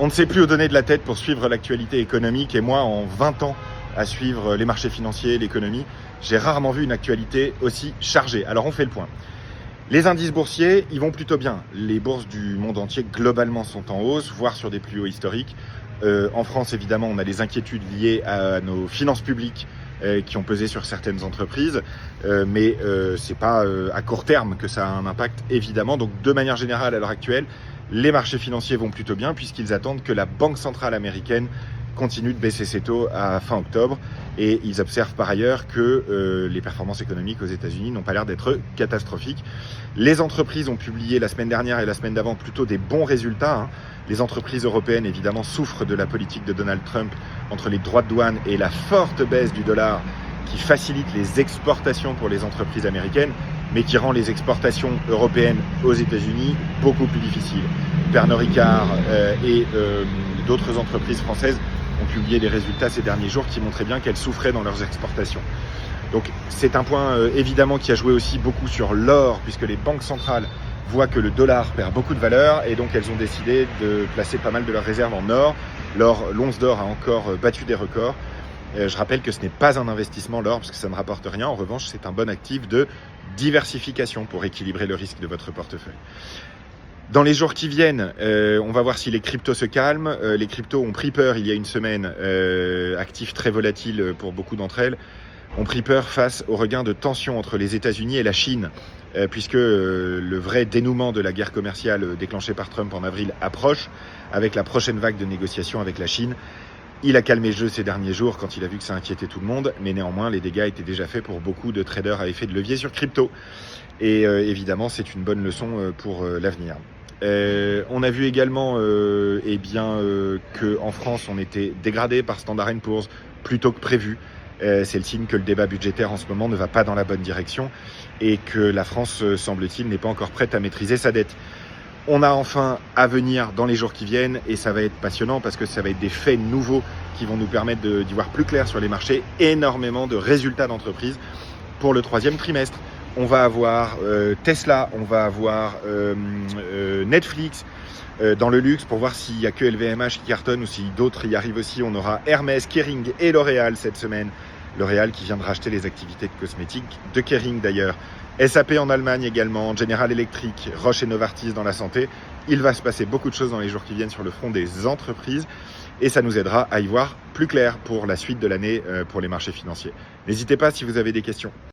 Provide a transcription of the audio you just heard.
On ne sait plus où donner de la tête pour suivre l'actualité économique et moi, en 20 ans à suivre les marchés financiers, l'économie, j'ai rarement vu une actualité aussi chargée. Alors on fait le point. Les indices boursiers, ils vont plutôt bien. Les bourses du monde entier, globalement, sont en hausse, voire sur des plus hauts historiques. En France, évidemment, on a des inquiétudes liées à nos finances publiques qui ont pesé sur certaines entreprises, mais c'est pas à court terme que ça a un impact, évidemment. Donc, de manière générale, à l'heure actuelle, les marchés financiers vont plutôt bien puisqu'ils attendent que la Banque centrale américaine continue de baisser ses taux à fin octobre et ils observent par ailleurs que les performances économiques aux États-Unis n'ont pas l'air d'être catastrophiques. Les entreprises ont publié la semaine dernière et la semaine d'avant plutôt des bons résultats. Les entreprises européennes évidemment souffrent de la politique de Donald Trump entre les droits de douane et la forte baisse du dollar qui facilite les exportations pour les entreprises américaines, mais qui rend les exportations européennes aux États-Unis beaucoup plus difficiles. Pernod Ricard et d'autres entreprises françaises ont publié des résultats ces derniers jours qui montraient bien qu'elles souffraient dans leurs exportations. Donc c'est un point évidemment qui a joué aussi beaucoup sur l'or, puisque les banques centrales voient que le dollar perd beaucoup de valeur et donc elles ont décidé de placer pas mal de leurs réserves en or. L'once d'or a encore battu des records. Je rappelle que ce n'est pas un investissement l'or parce que ça ne rapporte rien. En revanche, c'est un bon actif de diversification pour équilibrer le risque de votre portefeuille. Dans les jours qui viennent, on va voir si les cryptos se calment. Les cryptos ont pris peur il y a une semaine, actifs très volatiles pour beaucoup d'entre elles, ont pris peur face au regain de tensions entre les États-Unis et la Chine, puisque le vrai dénouement de la guerre commerciale déclenchée par Trump en avril approche, avec la prochaine vague de négociations avec la Chine. Il a calmé le jeu ces derniers jours quand il a vu que ça inquiétait tout le monde, mais néanmoins, les dégâts étaient déjà faits pour beaucoup de traders à effet de levier sur crypto. Et évidemment, c'est une bonne leçon pour l'avenir. On a vu également qu'en France, on était dégradé par Standard & Poor's plutôt que prévu. C'est le signe que le débat budgétaire en ce moment ne va pas dans la bonne direction et que la France, semble-t-il, n'est pas encore prête à maîtriser sa dette. On a enfin à venir dans les jours qui viennent et ça va être passionnant parce que ça va être des faits nouveaux qui vont nous permettre d'y voir plus clair sur les marchés, énormément de résultats d'entreprise pour le troisième trimestre. On va avoir Tesla, on va avoir Netflix dans le luxe pour voir s'il n'y a que LVMH qui cartonne ou si d'autres y arrivent aussi. On aura Hermès, Kering et L'Oréal cette semaine. L'Oréal qui vient de racheter les activités cosmétiques de Kering d'ailleurs. SAP en Allemagne également, General Electric, Roche et Novartis dans la santé. Il va se passer beaucoup de choses dans les jours qui viennent sur le front des entreprises et ça nous aidera à y voir plus clair pour la suite de l'année pour les marchés financiers. N'hésitez pas si vous avez des questions.